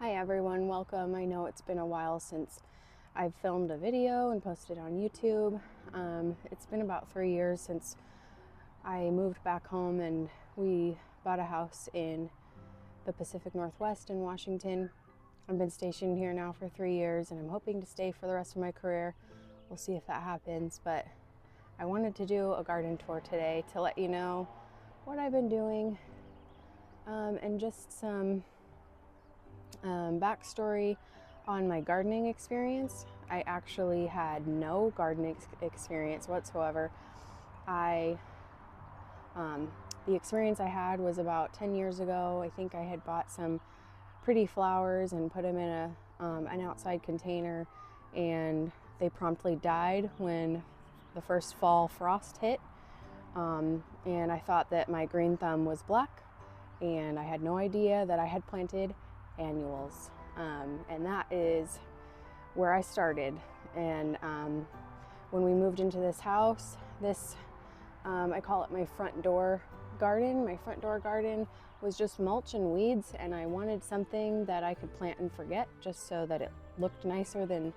Hi everyone, welcome. I know it's been a while since I've filmed a video and posted on YouTube. It's been about 3 years since I moved back home and we bought a house in the Pacific Northwest in Washington. I've been stationed here now for 3 years and I'm hoping to stay for the rest of my career. We'll see if that happens, but I wanted to do a garden tour today to let you know what I've been doing and just some backstory on my gardening experience. I actually had no gardening experience whatsoever. The experience I had was about 10 years ago. I think I had bought some pretty flowers and put them in an outside container, and they promptly died when the first fall frost hit. And I thought that my green thumb was black, and I had no idea that I had planted annuals, and that is where I started. And when we moved into this house, I call it my front door garden. My front door garden was just mulch and weeds, and I wanted something that I could plant and forget, just so that it looked nicer than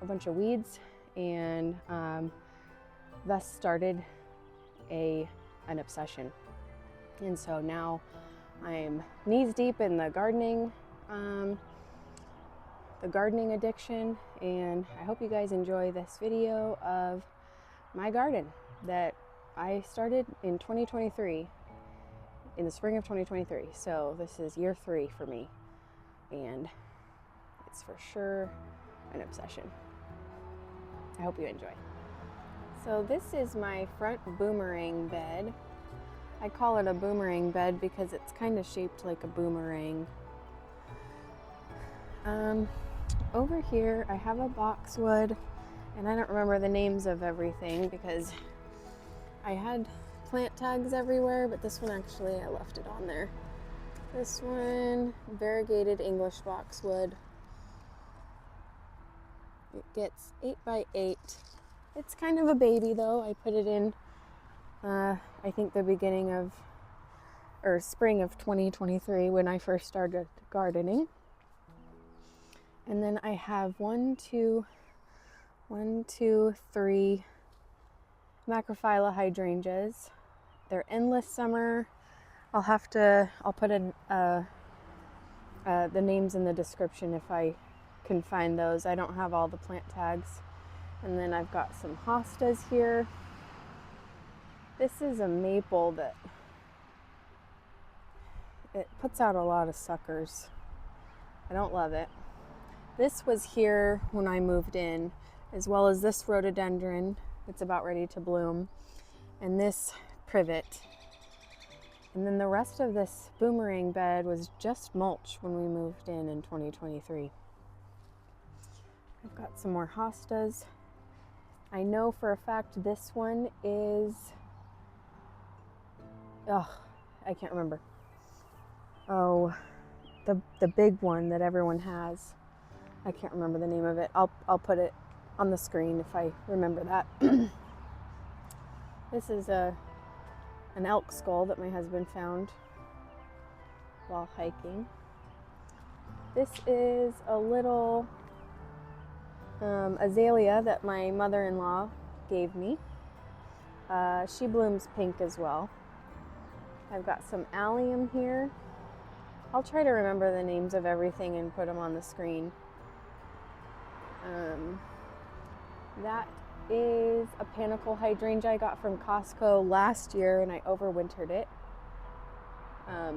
a bunch of weeds, and thus started an obsession. And so now I'm knees deep in the gardening addiction, and I hope you guys enjoy this video of my garden that I started in 2023, in the spring of 2023. So this is year 3 for me, and it's for sure an obsession. I hope you enjoy. So this is my front boomerang bed. I call it a boomerang bed because it's kind of shaped like a boomerang. Over here I have a boxwood, and I don't remember the names of everything because I had plant tags everywhere, but this one actually I left it on there. This one, variegated English boxwood. It gets 8 by 8. It's kind of a baby though. I put it in I think the beginning of, or spring of 2023 when I first started gardening. And then I have 3 Macrophylla hydrangeas. They're endless summer. I'll put in the names in the description if I can find those. I don't have all the plant tags. And then I've got some hostas here. This is a maple that it puts out a lot of suckers. I don't love it. This was here when I moved in, as well as this rhododendron. It's about ready to bloom, and this privet. And then the rest of this boomerang bed was just mulch when we moved in 2023. I've got some more hostas. I know for a fact this one is, I can't remember. Oh, the big one that everyone has. I can't remember the name of it. I'll put it on the screen if I remember that. This is an elk skull that my husband found while hiking. This is a little azalea that my mother-in-law gave me. She blooms pink as well. I've got some allium here. I'll try to remember the names of everything and put them on the screen. That is a panicle hydrangea I got from Costco last year, and I overwintered it. I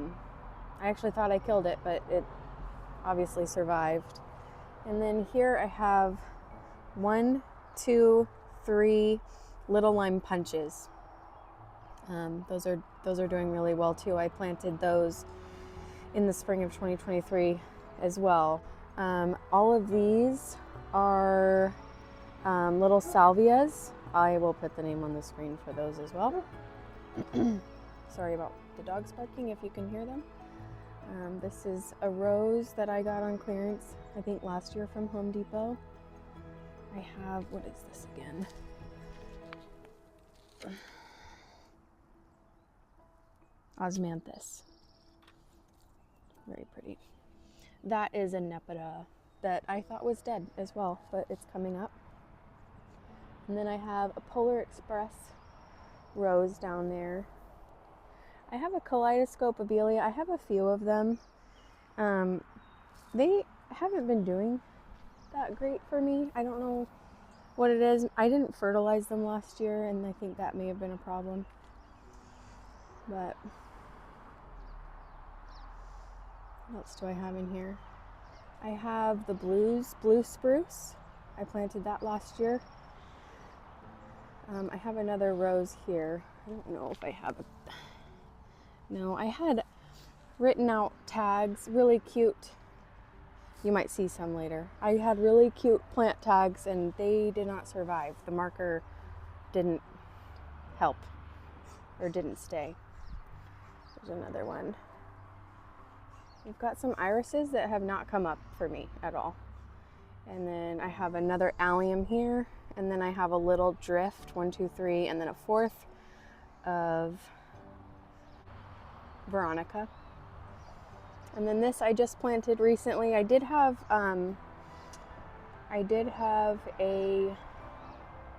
actually thought I killed it, but it obviously survived. And then here I have 1, 2, 3 little lime punches. Those are doing really well too. I planted those in the spring of 2023 as well. All of these are little salvias. I will put the name on the screen for those as well. Sorry about the dogs barking if you can hear them. This is a rose that I got on clearance, I think last year from Home Depot. I have, what is this again? Osmanthus. Very pretty. that is a Nepeta that I thought was dead as well, but it's coming up. And then I have a Polar Express rose down there. I have a Kaleidoscope Abelia. I have a few of them. They haven't been doing that great for me. I don't know what it is. I didn't fertilize them last year, and I think that may have been a problem. But what else do I have in here? I have the blue spruce. I planted that last year. I have another rose here. I don't know if I have a... No, I had written out tags, really cute. You might see some later. I had really cute plant tags and they did not survive. The marker didn't help or didn't stay. There's another one. We've got some irises that have not come up for me at all. And then I have another allium here. And then I have a little drift, 1, 2, 3, and then a fourth of Veronica. And then this I just planted recently. I did have a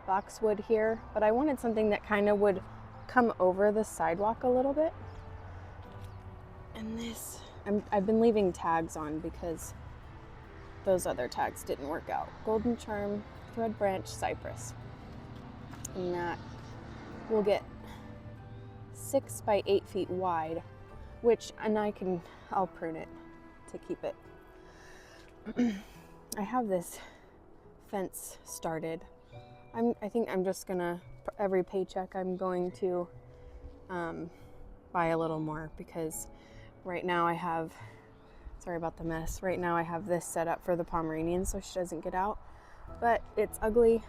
boxwood here, but I wanted something that kind of would come over the sidewalk a little bit. And this, I've been leaving tags on because those other tags didn't work out. Golden Charm, Thread Branch, Cypress. And that will get 6 by 8 feet wide, I'll prune it to keep it. I have this fence started. I think I'm just gonna, for every paycheck, I'm going to buy a little more, because right now I have, sorry about the mess, right now I have this set up for the Pomeranian so she doesn't get out, but it's ugly.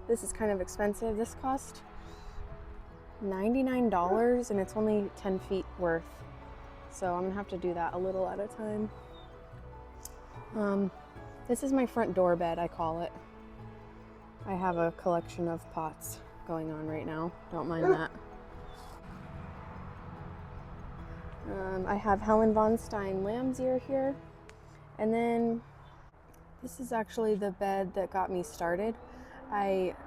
This is kind of expensive. This cost $99 and it's only 10 feet worth. So I'm gonna have to do that a little at a time. This is my front door bed, I call it. I have a collection of pots going on right now. Don't mind that. I have Helen von Stein lamb's ear here. And then this is actually the bed that got me started.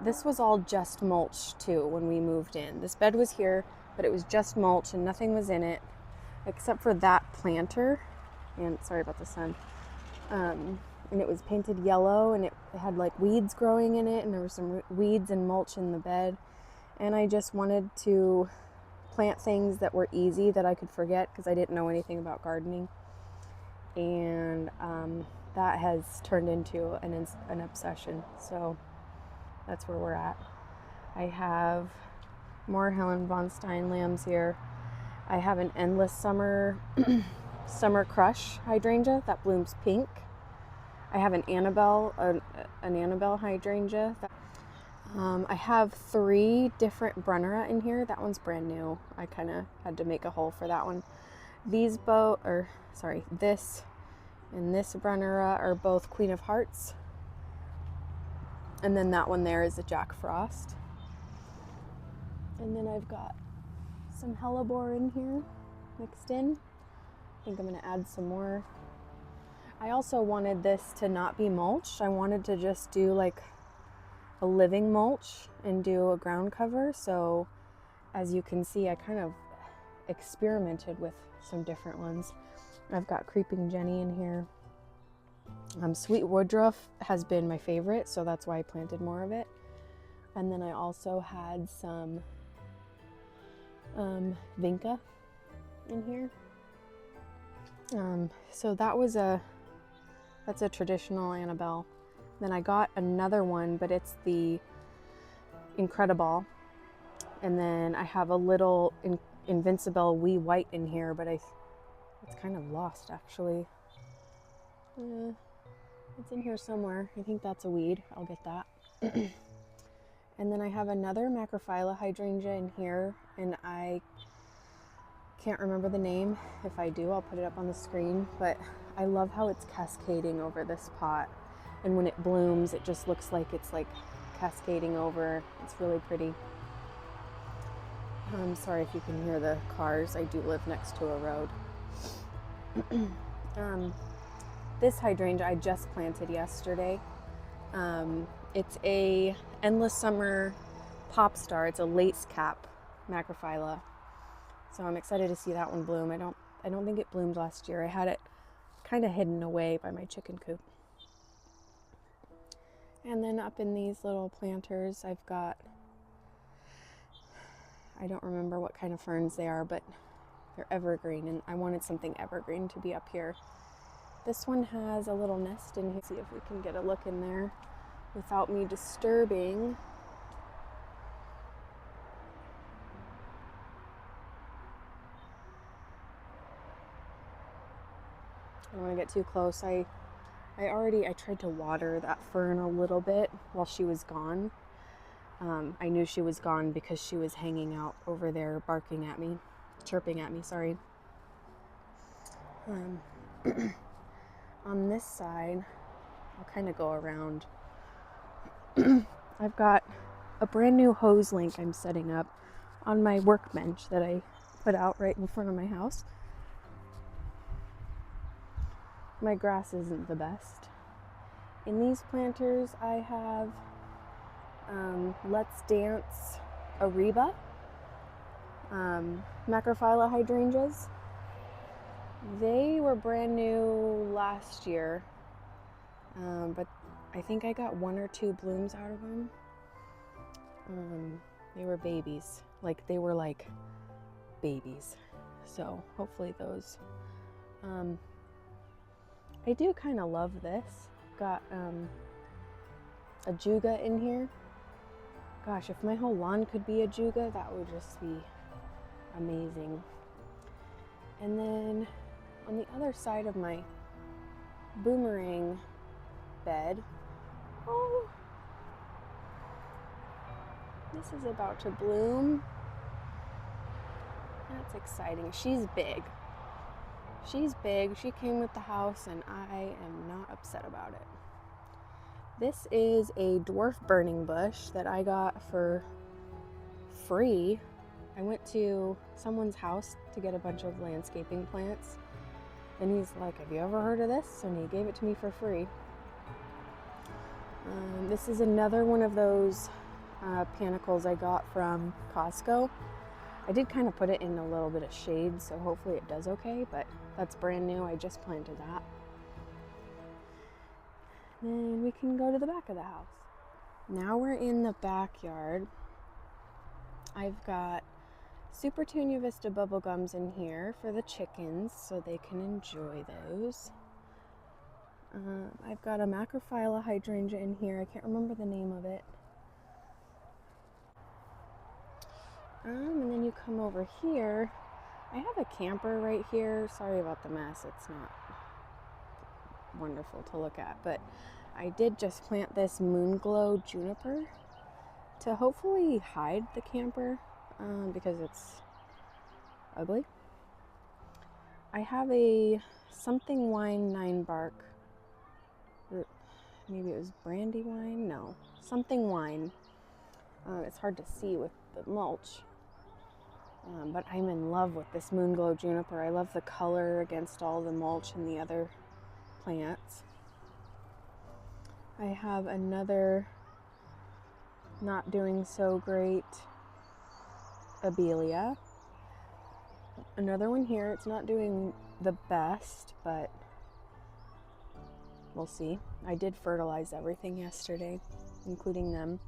This was all just mulch too when we moved in. This bed was here, but it was just mulch and nothing was in it except for that planter. And sorry about the sun. And it was painted yellow and it had like weeds growing in it, and there were some weeds and mulch in the bed. And I just wanted to plant things that were easy that I could forget because I didn't know anything about gardening. And that has turned into an obsession. So that's where we're at. I have more Helen von Stein lambs here. I have an endless summer crush hydrangea that blooms pink. I have an Annabelle hydrangea. I have 3 different Brunnera in here. That one's brand new. I kind of had to make a hole for that one. This and this Brunnera are both Queen of Hearts. And then that one there is a Jack Frost. And then I've got some hellebore in here mixed in. I think I'm going to add some more. I also wanted this to not be mulch. I wanted to just do like a living mulch and do a ground cover. So as you can see, I kind of experimented with some different ones. I've got Creeping Jenny in here. Sweet Woodruff has been my favorite, so that's why I planted more of it. And then I also had some Vinca in here. So that's a traditional Annabelle. Then I got another one, but it's the Incredible. And then I have a little Invincible Wee White in here, but it's kind of lost actually. It's in here somewhere. I think that's a weed. I'll get that. And then I have another Macrophylla hydrangea in here, and I can't remember the name. If I do, I'll put it up on the screen, but I love how it's cascading over this pot. And when it blooms, it just looks like it's like cascading over. It's really pretty. I'm sorry if you can hear the cars. I do live next to a road. This hydrangea I just planted yesterday. It's a Endless Summer Pop Star. It's a lace cap macrophylla. So I'm excited to see that one bloom. I don't think it bloomed last year. I had it kind of hidden away by my chicken coop. And then up in these little planters, I've got, I don't remember what kind of ferns they are, but they're evergreen, and I wanted something evergreen to be up here. This one has a little nest in here. See if we can get a look in there without me disturbing. I don't want to get too close. I tried to water that fern a little bit while she was gone. I knew she was gone because she was hanging out over there barking at me, chirping at me, sorry. On this side, I'll kind of go around. I've got a brand new hose link I'm setting up on my workbench that I put out right in front of my house. My grass isn't the best. In these planters, I have Let's Dance Ariba, macrophylla hydrangeas. They were brand new last year, but I think I got 1 or 2 blooms out of them. They were babies, they were like babies. So hopefully those. I do kind of love this. Got a juga in here. Gosh, if my whole lawn could be a juga, that would just be amazing. And then on the other side of my boomerang bed, oh, this is about to bloom. That's exciting. She's big. She's big. She came with the house, and I am not upset about it. This is a dwarf burning bush that I got for free. I went to someone's house to get a bunch of landscaping plants, and he's like, "Have you ever heard of this?" And he gave it to me for free. This is another one of those panicles I got from Costco. I did kind of put it in a little bit of shade, so hopefully it does okay, but that's brand new. I just planted that. Then we can go to the back of the house. Now we're in the backyard. I've got Super Tunia Vista bubblegums in here for the chickens so they can enjoy those. I've got a macrophylla hydrangea in here. I can't remember the name of it. And then you come over here. I have a camper right here. Sorry about the mess. It's not wonderful to look at, but I did just plant this Moonglow juniper to hopefully hide the camper because it's ugly. I have a something wine 9 bark. Maybe it was Brandywine? No, something wine. It's hard to see with the mulch. But I'm in love with this Moonglow juniper. I love the color against all the mulch and the other plants. I have another not doing so great Abelia. Another one here. It's not doing the best, but we'll see. I did fertilize everything yesterday, including them.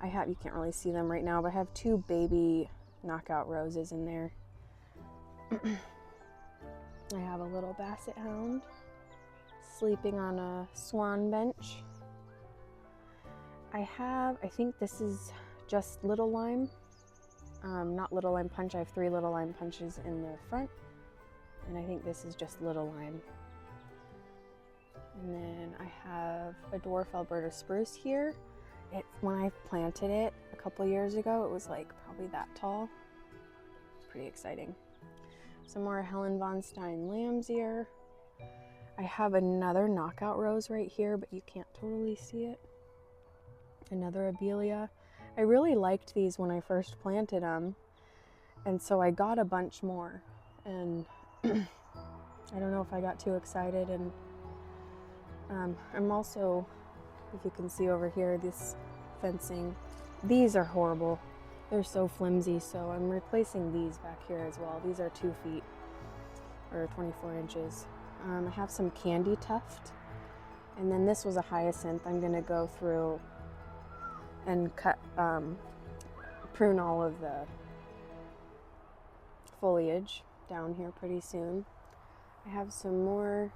You can't really see them right now, but I have 2 baby knockout roses in there. I have a little basset hound sleeping on a swan bench. I think this is just little lime, not little lime punch. I have 3 little lime punches in the front, and I think this is just little lime. And then I have a dwarf Alberta spruce here. When I planted it a couple years ago, it was like probably that tall. Pretty exciting. Some more Helen von Stein lamb's ear. I have another knockout rose right here, but you can't totally see it. Another Abelia. I really liked these when I first planted them, and so I got a bunch more. And I don't know if I got too excited and I'm also, if you can see over here, this fencing, these are horrible. They're so flimsy, so I'm replacing these back here as well. These are 2 feet or 24 inches. I have some candy tuft, and then this was a hyacinth. I'm gonna go through and cut, prune all of the foliage down here pretty soon. I have some more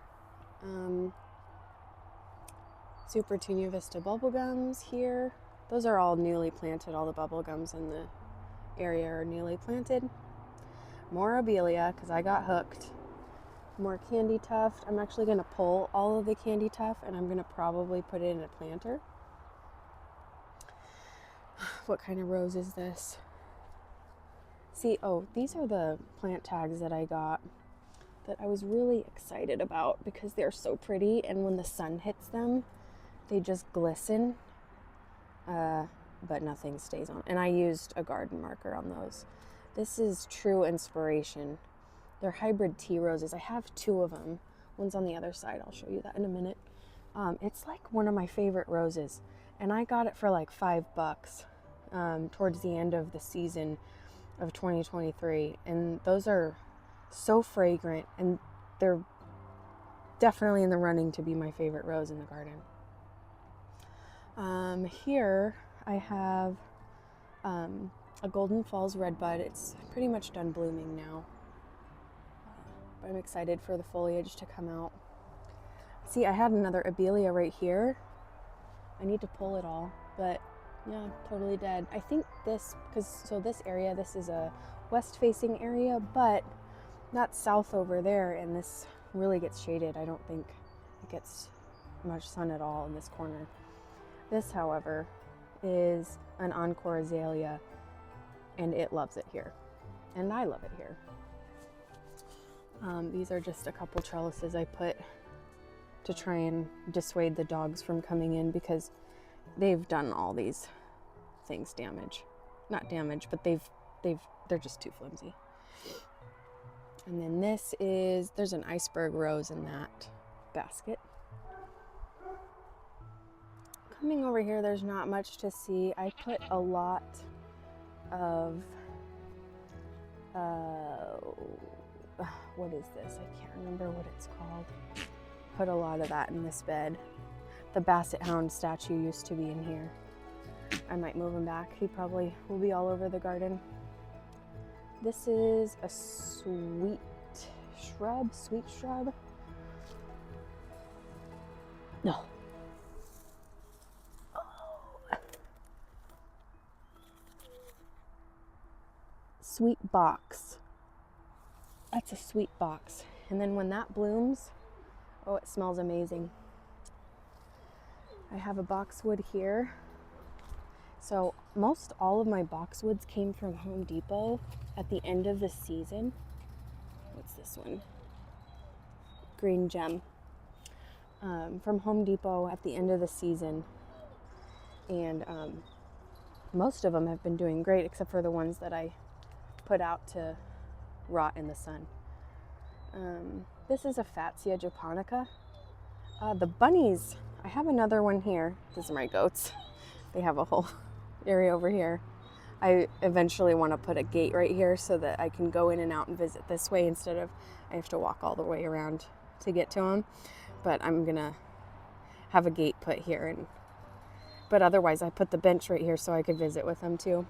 Super Tunia Vista bubblegums here. Those are all newly planted. All the bubblegums in the area are newly planted. More Abelia, because I got hooked. More candy tuft. I'm actually going to pull all of the candy tuft and I'm going to probably put it in a planter. What kind of rose is this? See, oh, these are the plant tags that I got that I was really excited about because they're so pretty, and when the sun hits them, they just glisten, but nothing stays on. And I used a garden marker on those. This is True Inspiration. They're hybrid tea roses. I have 2 of them. One's on the other side. I'll show you that in a minute. It's like one of my favorite roses, and I got it for like $5 towards the end of the season of 2023, and those are so fragrant, and they're definitely in the running to be my favorite rose in the garden. Here I have a Golden Falls redbud. It's pretty much done blooming now, but I'm excited for the foliage to come out. See, I had another Abelia right here. I need to pull it all, but yeah, totally dead. I think this, so this area, this is a west-facing area, but not south over there, and this really gets shaded. I don't think it gets much sun at all in this corner. This, however, is an Encore azalea, and it loves it here, and I love it here. These are just a couple trellises I put to try and dissuade the dogs from coming in, because they've done all these things not damage, but they're just too flimsy. And then there's an iceberg rose in that basket. Coming over here, there's not much to see. I put a lot of, what is this? I can't remember what it's called. Put a lot of that in this bed. The Basset Hound statue used to be in here. I might move him back. He probably will be all over the garden. This is a sweet shrub. No. Oh. Sweet box. That's a sweet box. And then when that blooms, oh, it smells amazing. I have a boxwood here. So most all of my boxwoods came from Home Depot at the end of the season. What's this one? Green Gem. From Home Depot at the end of the season. And most of them have been doing great, except for the ones that I put out to rot in the sun. This is a Fatsia japonica. The bunnies, I have another one here. These are my goats. They have a whole area over here. I eventually want to put a gate right here so that I can go in and out and visit this way instead of I have to walk all the way around to get to them. But I'm gonna have a gate put here, but otherwise I put the bench right here so I could visit with them too.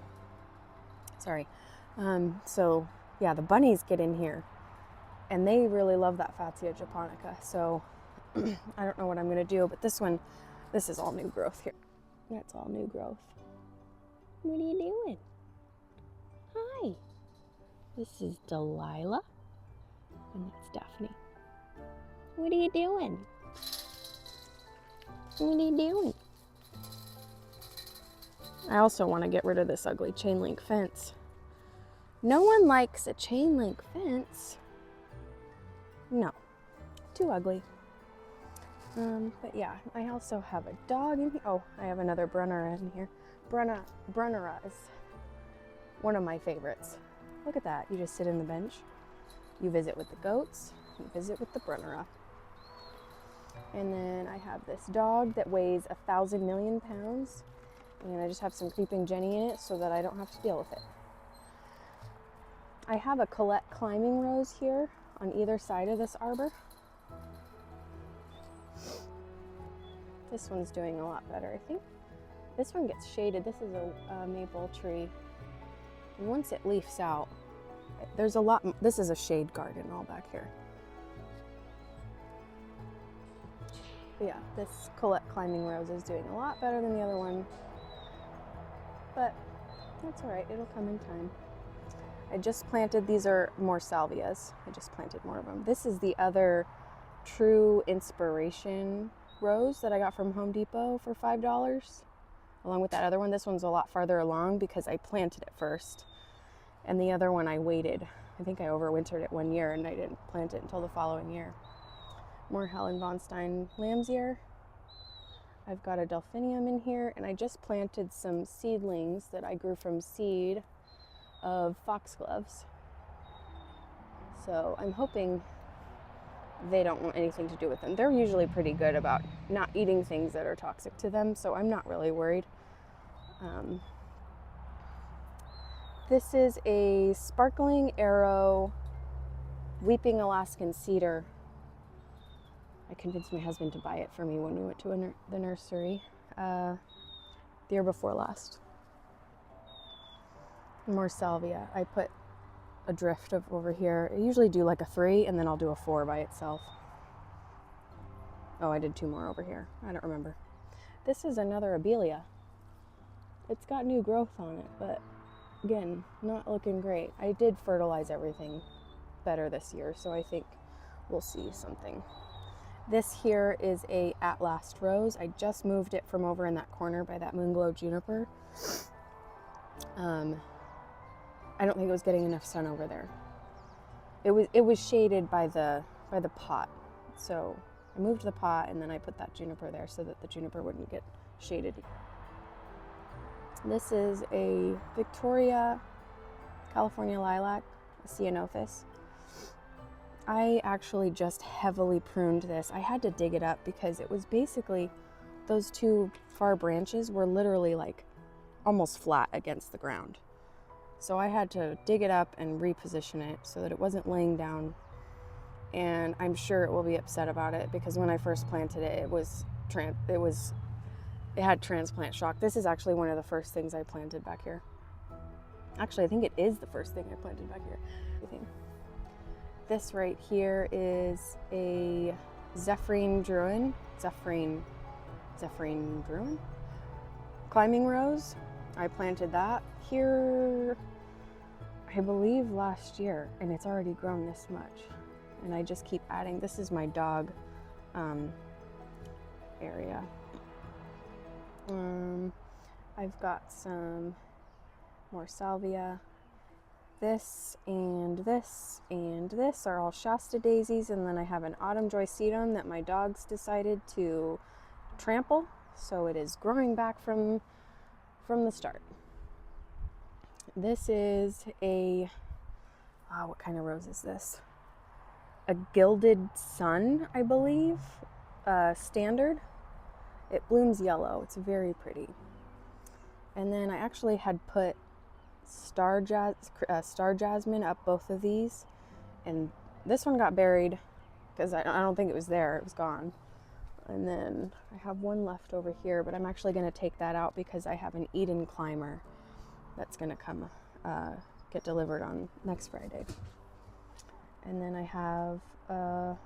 Sorry. So yeah, the bunnies get in here and they really love that Fatsia japonica. So I don't know what I'm gonna do, but this is all new growth here. That's all new growth. What are you doing? Hi. This is Delilah. And that's Daphne. What are you doing? What are you doing? I also want to get rid of this ugly chain link fence. No one likes a chain link fence. No. Too ugly. But yeah, I also have a dog in here. Oh, I have another Brunnera in here. Brunnera is one of my favorites. Look at that. You just sit in the bench. You visit with the goats. You visit with the Brunnera. And then I have this dog that weighs 1,000 million pounds. And I just have some creeping Jenny in it so that I don't have to deal with it. I have a Colette climbing rose here on either side of this arbor. This one's doing a lot better, I think. This one gets shaded. This is a maple tree. And once it leaves out, there's a lot. This is a shade garden all back here. But yeah, this Colette climbing rose is doing a lot better than the other one. But that's all right. It'll come in time. I just planted, these are more salvias. I just planted more of them. This is the other True Inspiration rose that I got from Home Depot for $5, along with that other one. This one's a lot farther along because I planted it first. And the other one I waited. I think I overwintered it 1 year and I didn't plant it until the following year. More Helen von Stein lamb's ear. I've got a delphinium in here, and I just planted some seedlings that I grew from seed of foxgloves. So I'm hoping they don't want anything to do with them. They're usually pretty good about not eating things that are toxic to them, so I'm not really worried. This is a Sparkling Arrow Weeping Alaskan Cedar. I convinced my husband to buy it for me when we went to the nursery the year before last. More salvia. I put a drift of over here. I usually do like a 3 and then I'll do a 4 by itself. Oh, I did 2 more over here. I don't remember. This is another Abelia. It's got new growth on it, but again, not looking great. I did fertilize everything better this year, so I think we'll see something. This here is a At Last rose. I just moved it from over in that corner by that Moonglow juniper. I don't think it was getting enough sun over there. It was shaded by the pot. So I moved the pot and then I put that juniper there so that the juniper wouldn't get shaded. This is a Victoria California lilac, a Ceanothus. I actually just heavily pruned this. I had to dig it up because it was basically, those 2 far branches were literally like almost flat against the ground. So I had to dig it up and reposition it so that it wasn't laying down. And I'm sure it will be upset about it because when I first planted it, it had transplant shock. This is actually one of the first things I planted back here. Actually, I think it is the first thing I planted back here. This right here is a Zephrine Druin climbing rose. I planted that here, I believe last year, and it's already grown this much. And I just keep adding. This is my dog area. I've got some more salvia. This and this and this are all Shasta daisies, and then I have an autumn joy sedum that my dogs decided to trample, so it is growing back from the start. This is a, what kind of rose is this? A Gilded Sun, I believe, standard. It blooms yellow. It's very pretty. And then I actually had put Star Jasmine up both of these, and this one got buried because I don't think it was there. It was gone. And then I have one left over here, but I'm actually going to take that out because I have an Eden climber that's going to come get delivered on next Friday. And then I have a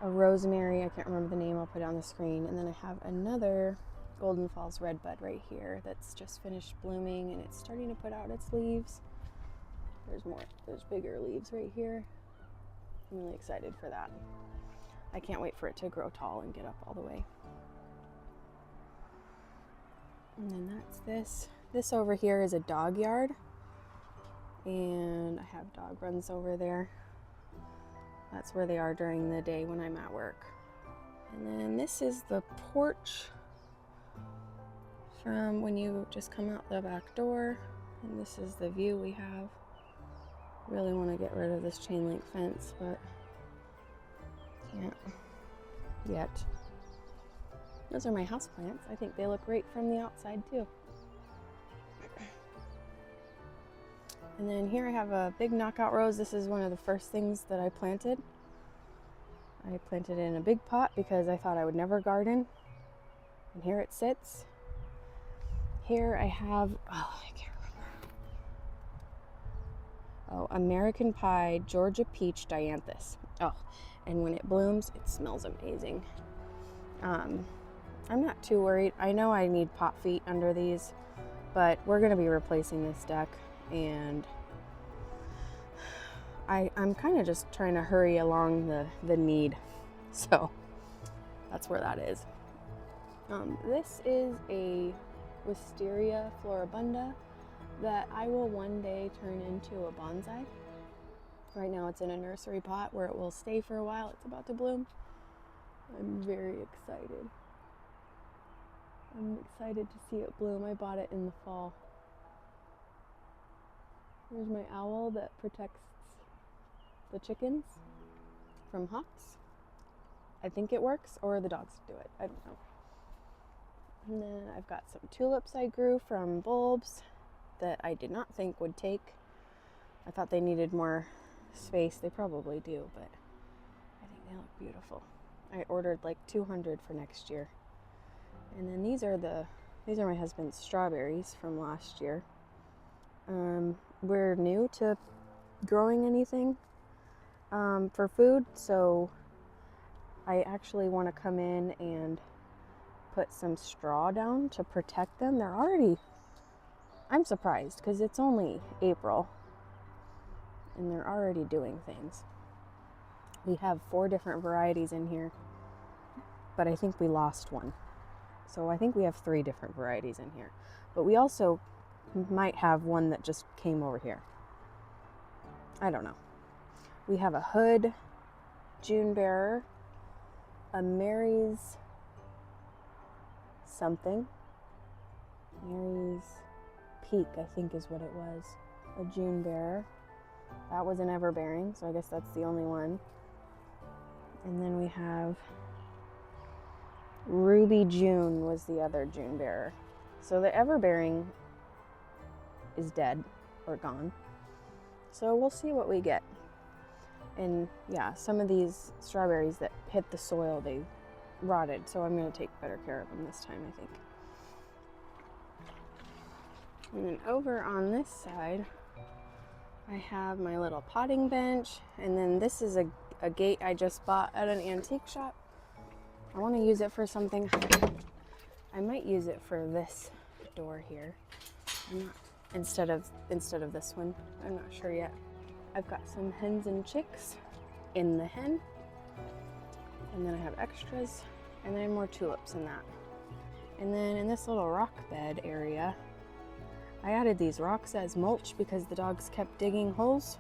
rosemary. I can't remember the name. I'll put it on the screen. And then I have another Golden Falls redbud right here that's just finished blooming, and it's starting to put out its leaves. There's bigger leaves right here. I'm really excited for that. I can't wait for it to grow tall and get up all the way. And then that's this. This over here is a dog yard, and I have dog runs over there. That's where they are during the day when I'm at work. And then this is the porch from when you just come out the back door, and this is the view we have. Really want to get rid of this chain link fence, but can't. yet. Those are my houseplants. I think they look great from the outside too. And then here I have a big knockout rose. This is one of the first things that I planted. I planted it in a big pot because I thought I would never garden. And here it sits. Here I have, I can't remember. American Pie Georgia Peach Dianthus. And when it blooms, it smells amazing. I'm not too worried. I know I need pot feet under these, but we're gonna be replacing this deck, and I'm kind of just trying to hurry along the need. So that's where that is. This is a Wisteria floribunda that I will one day turn into a bonsai. Right now it's in a nursery pot where it will stay for a while. It's about to bloom. I'm very excited. I'm excited to see it bloom. I bought it in the fall. Here's my owl that protects the chickens from hawks. I think it works, or the dogs do it. I don't know. And then I've got some tulips I grew from bulbs that I did not think would take. I thought they needed more space. They probably do, but I think they look beautiful. I ordered like 200 for next year. And then these are my husband's strawberries from last year. We're new to growing anything for food, so I actually want to come in and put some straw down to protect them. I'm surprised because it's only April and they're already doing things. We have 4 different varieties in here, but I think we lost one. So I think we have 3 different varieties in here, but we also might have one that just came over here. I don't know. We have a hood June bearer, a Mary's something. Mary's Peak, I think is what it was. A June bearer. That was an everbearing, so I guess that's the only one. And then we have Ruby June was the other June bearer. So the everbearing is dead or gone. So we'll see what we get. And yeah, some of these strawberries that hit the soil, they rotted. So I'm going to take better care of them this time, I think. And then over on this side, I have my little potting bench. And then this is a gate I just bought at an antique shop. I want to use it for something. I might use it for this door here. Instead of this one. I'm not sure yet. I've got some hens and chicks in the hen. And then I have extras. And then more tulips in that. And then in this little rock bed area, I added these rocks as mulch because the dogs kept digging holes.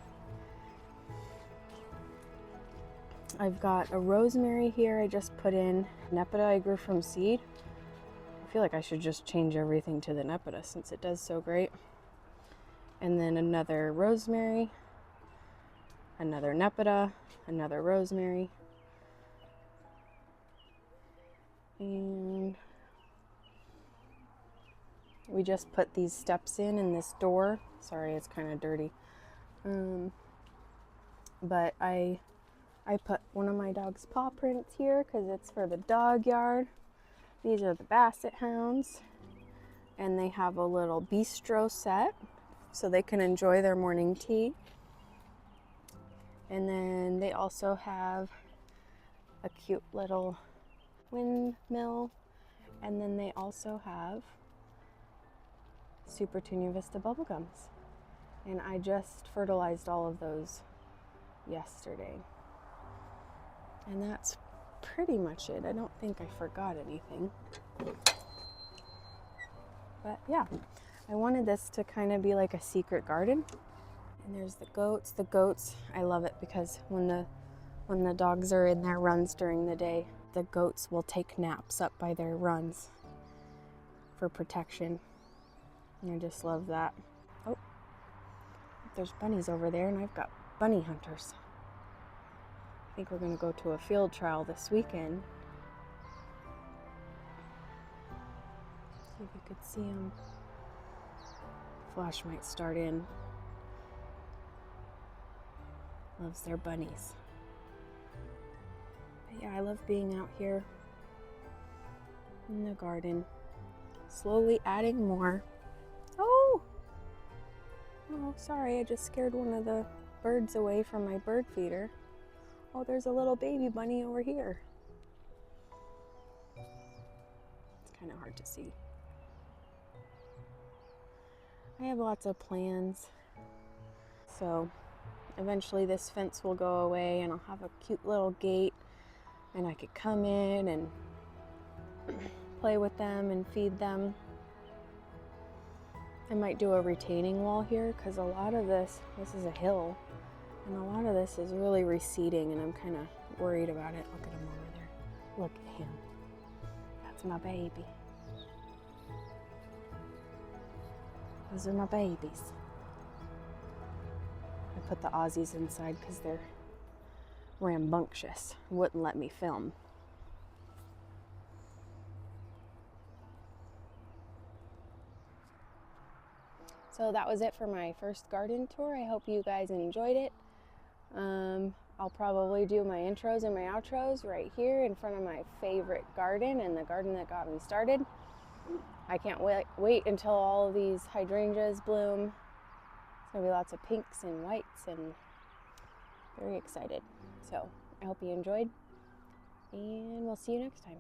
I've got a rosemary here I just put in. Nepeta I grew from seed. I feel like I should just change everything to the Nepeta since it does so great. And then another rosemary, another Nepeta, another rosemary. And we just put these steps in this door. Sorry, it's kind of dirty. But I put one of my dog's paw prints here because it's for the dog yard. These are the Basset Hounds. And they have a little bistro set so they can enjoy their morning tea. And then they also have a cute little windmill. And then they also have Super Tunia Vista bubblegums. And I just fertilized all of those yesterday. And that's pretty much it. I don't think I forgot anything. But yeah, I wanted this to kind of be like a secret garden. And there's the goats. The goats, I love it because when the dogs are in their runs during the day, the goats will take naps up by their runs for protection. And I just love that. Oh, there's bunnies over there, and I've got bunny hunters. I think we're going to go to a field trial this weekend See if you could see them. Flash might start in. Loves their bunnies. But yeah, I love being out here in the garden, slowly adding more. Oh, sorry, I just scared one of the birds away from my bird feeder. Oh, there's a little baby bunny over here. It's kind of hard to see. I have lots of plans. So eventually this fence will go away and I'll have a cute little gate and I could come in and play with them and feed them. I might do a retaining wall here because a lot of this is a hill, and a lot of this is really receding and I'm kind of worried about it. Look at him over there. Look at him. That's my baby. Those are my babies. I put the Aussies inside because they're rambunctious. Wouldn't let me film. So that was it for my first garden tour. I hope you guys enjoyed it. I'll probably do my intros and my outros right here in front of my favorite garden and the garden that got me started. I can't wait until all of these hydrangeas bloom. There's gonna be lots of pinks and whites, and very excited. So I hope you enjoyed, and we'll see you next time.